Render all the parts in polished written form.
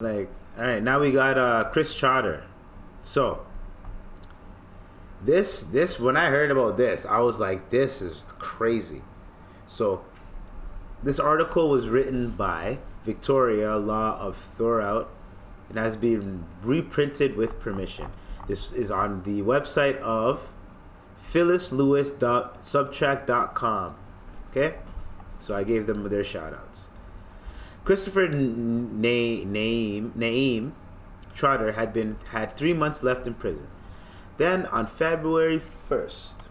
Like, all right, now we got Chris Trotter. So this when I heard about this, I was like, this is crazy. So this article was written by Victoria Law of Thorout and has been reprinted with permission. This is on the website of phyllislewis.subtract.com. Okay, so I gave them their shout outs. Christopher Naeem Trotter had 3 months left in prison. Then on February 1st,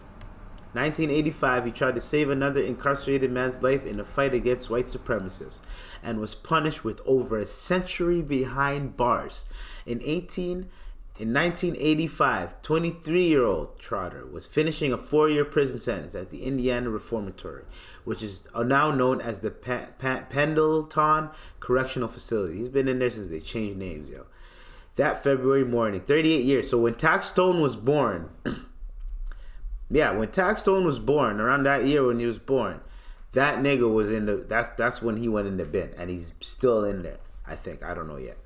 1985, he tried to save another incarcerated man's life in a fight against white supremacists and was punished with over a century behind bars. In 1985, 23-year-old Trotter was finishing a 4-year prison sentence at the Indiana Reformatory, which is now known as the Pendleton Correctional Facility. He's been in there since they changed names, yo. That February morning, 38 years. So when Tax Stone was born, when Tax Stone was born, around that year when he was born, that nigga was in the, that's when he went in the bin, and he's still in there, I think. I don't know yet.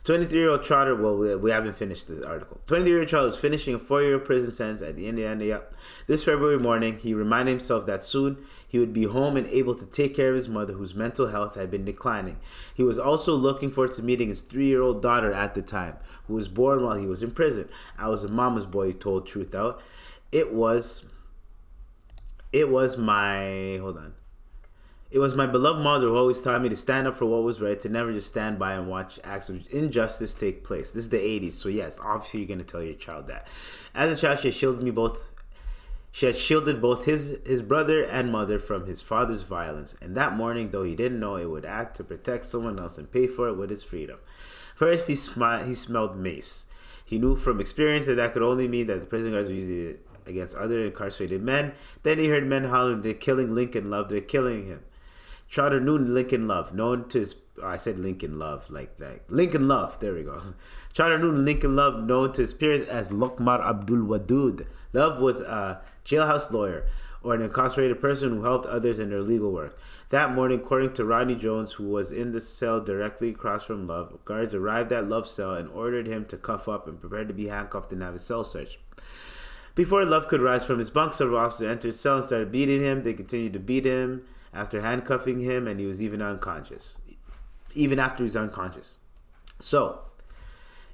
23-year-old Trotter, well, we haven't finished the article. 23-year-old Trotter was finishing a 4-year prison sentence at the Indiana. Yep. This February morning, he reminded himself that soon he would be home and able to take care of his mother, whose mental health had been declining. He was also looking forward to meeting his 3-year-old daughter at the time, who was born while he was in prison. I was a mama's boy, he told Truth Out. It was my, hold on. It was my beloved mother who always taught me to stand up for what was right, to never just stand by and watch acts of injustice take place. This is the 80s, so yes, obviously you're going to tell your child that. As a child, she had shielded both his brother and mother from his father's violence, and that morning, though he didn't know it, would act to protect someone else and pay for it with his freedom. First, he smelled mace. He knew from experience that could only mean that the prison guards were using it against other incarcerated men. Then he heard men hollering, "They're killing Lincoln Love, they're killing him." Trotter knew Lincoln Love, known to his... I said Lincoln Love, like that. Lincoln Love, there we go. Trotter knew Lincoln Love, known to his peers as Lokmar Abdul Wadud. Love was a jailhouse lawyer, or an incarcerated person who helped others in their legal work. That morning, according to Rodney Jones, who was in the cell directly across from Love, guards arrived at Love's cell and ordered him to cuff up and prepare to be handcuffed and have his cell searched. Before Love could rise from his bunk, several officers entered his cell and started beating him. They continued to beat him after handcuffing him, and he was even unconscious. Even after he was unconscious. So,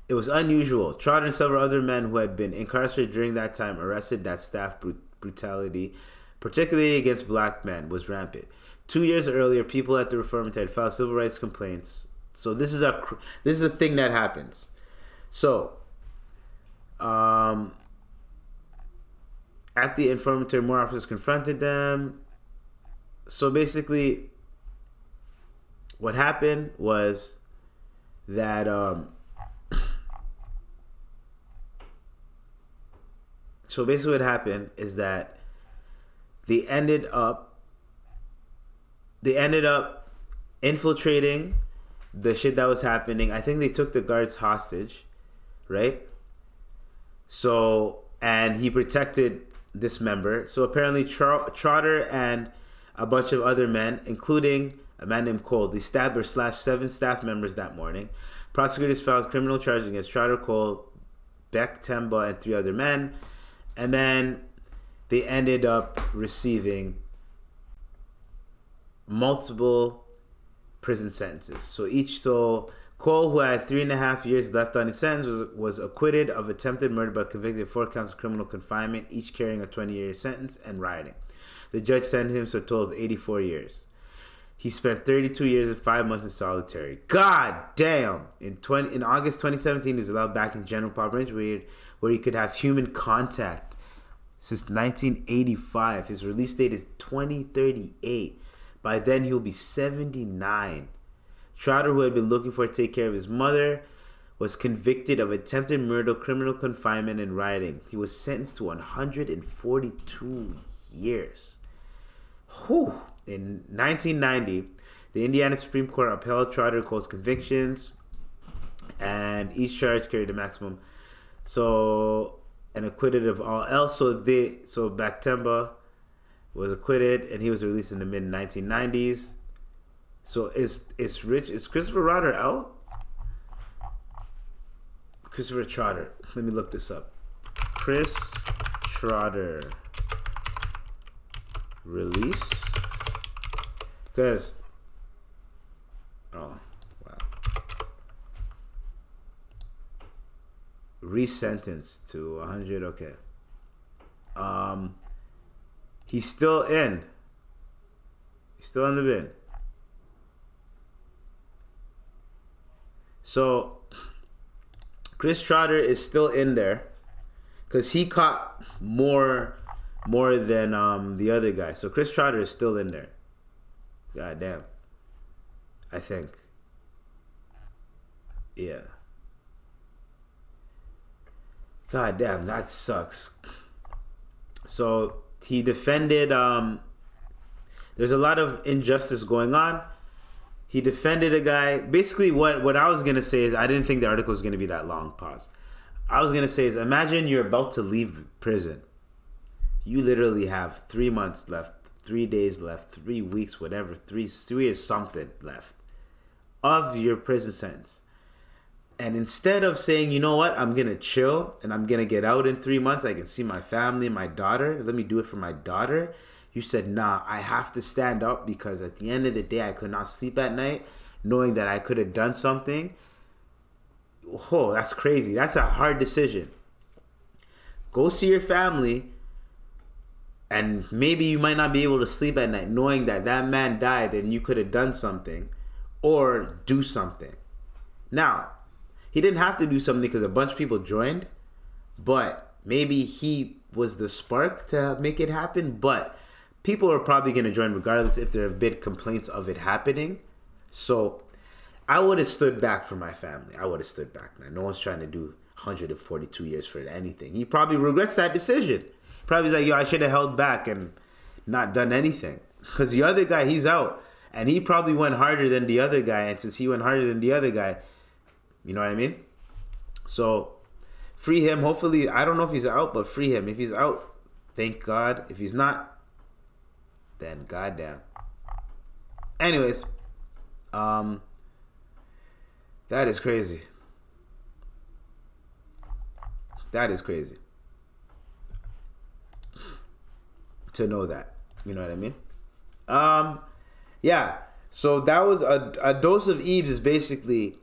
it was unusual. Trotter and several other men who had been incarcerated during that time arrested that staff brutality, particularly against black men, was rampant. 2 years earlier, people at the reformatory had filed civil rights complaints. So this is a thing that happens. So, at the reformatory, more officers confronted them. So basically, what happened was that what happened is that they ended up infiltrating the shit that was happening. I think they took the guards hostage, right? So, and he protected this member. So apparently Trotter and a bunch of other men, including a man named Cole, they stabbed or slashed 7 staff members that morning. Prosecutors filed criminal charges against Trotter, Cole, Beck, Temba, and 3 other men. And then they ended up receiving multiple prison sentences. So Cole, who had 3.5 years left on his sentence, was acquitted of attempted murder but convicted of 4 counts of criminal confinement, each carrying a 20-year sentence, and rioting. The judge sentenced him to a total of 84 years. He spent 32 years and 5 months in solitary. God damn! In August 2017, he was allowed back in general population where he could have human contact. Since 1985, his release date is 2038. By then, he will be 79. Trotter, who had been looking for to take care of his mother, was convicted of attempted murder, criminal confinement, and rioting. He was sentenced to 142 years. Whew. In 1990, the Indiana Supreme Court upheld Trotter Cole's convictions, and each charge carried a maximum. And acquitted of all else. So Baktemba was acquitted, and he was released in the mid 1990s. So is Christopher Rodder out? Christopher Trotter. Let me look this up. Chris Trotter released. Because, oh, wow. Resentenced to 100, okay. He's still in. He's still in the bin. So, Chris Trotter is still in there because he caught more than the other guy. So Chris Trotter is still in there. God damn. I think. Yeah. God damn, that sucks. So he defended. There's a lot of injustice going on. He defended a guy. Basically, what I was gonna say is I didn't think the article was gonna be that long. Pause. I was gonna say is imagine you're about to leave prison. You literally have 3 months left, 3 days left, 3 weeks, whatever, three or something left of your prison sentence. And instead of saying, you know what, I'm gonna chill and I'm gonna get out in 3 months, I can see my family, my daughter. Let me do it for my daughter. You said, nah, I have to stand up because at the end of the day, I could not sleep at night knowing that I could have done something. Oh, that's crazy. That's a hard decision. Go see your family and maybe you might not be able to sleep at night knowing that that man died and you could have done something or do something. Now, he didn't have to do something because a bunch of people joined, but maybe he was the spark to make it happen, but people are probably going to join regardless if there have been complaints of it happening. So I would have stood back for my family. I would have stood back, man. No one's trying to do 142 years for anything. He probably regrets that decision. Probably like, yo, I should have held back and not done anything. Because the other guy, he's out. And he probably went harder than the other guy. And since he went harder than the other guy, you know what I mean? So free him. Hopefully, I don't know if he's out, but free him. If he's out, thank God. If he's not, then goddamn. Anyways, that is crazy. That is crazy. To know that. You know what I mean? Yeah. So that was a dose of Ebes is basically,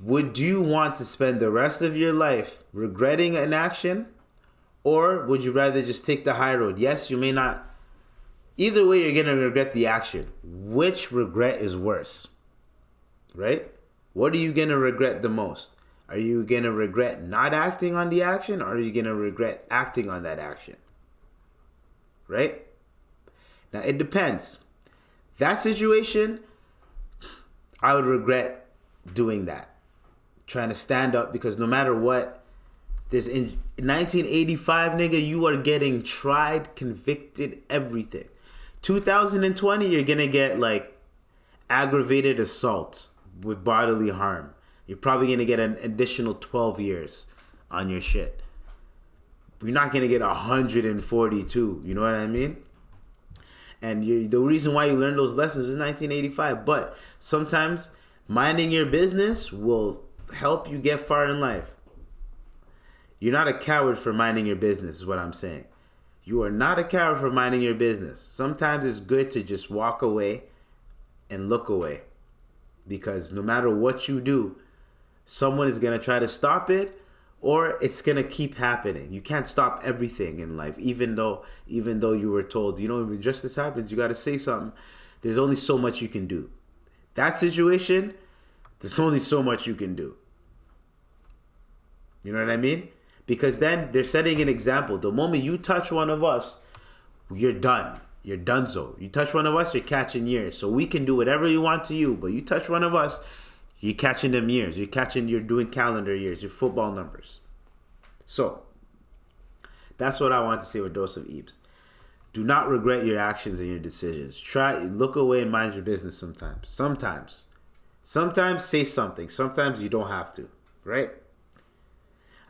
would you want to spend the rest of your life regretting an action? Or would you rather just take the high road? Yes, you may not. Either way, you're going to regret the action. Which regret is worse? Right? What are you going to regret the most? Are you going to regret not acting on the action? Or are you going to regret acting on that action? Right? Now, it depends. That situation, I would regret doing that. Trying to stand up because no matter what, there's in 1985, nigga, you are getting tried, convicted, everything. 2020, you're going to get like aggravated assault with bodily harm. You're probably going to get an additional 12 years on your shit. You're not going to get 142. You know what I mean? And the reason why you learn those lessons is 1985. But sometimes minding your business will help you get far in life. You're not a coward for minding your business is what I'm saying. You are not a coward for minding your business. Sometimes it's good to just walk away and look away. Because no matter what you do, someone is going to try to stop it or it's going to keep happening. You can't stop everything in life. Even though you were told, you know, when justice happens, you got to say something. There's only so much you can do. That situation, there's only so much you can do. You know what I mean? Because then they're setting an example. The moment you touch one of us, you're done. You're donezo. You touch one of us, you're catching years. So we can do whatever you want to you, but you touch one of us, you're catching them years. You're doing calendar years, your football numbers. So that's what I want to say with dose of Ebes. Do not regret your actions and your decisions. Look away and mind your business sometimes. Sometimes say something. Sometimes you don't have to, right?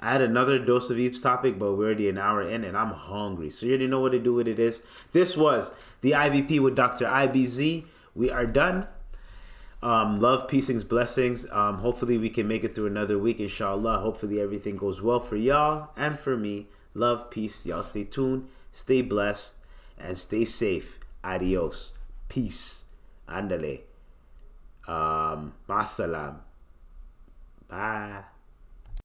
I had another dose of Ebes topic, but we're already an hour in and I'm hungry. So you already know what to do with it is. This was the IVP with Dr. IBZ. We are done. Love, peace, and blessings. Hopefully we can make it through another week, inshallah. Hopefully everything goes well for y'all and for me. Love, peace. Y'all stay tuned, stay blessed, and stay safe. Adios. Peace. Andale. Masalam. Bye.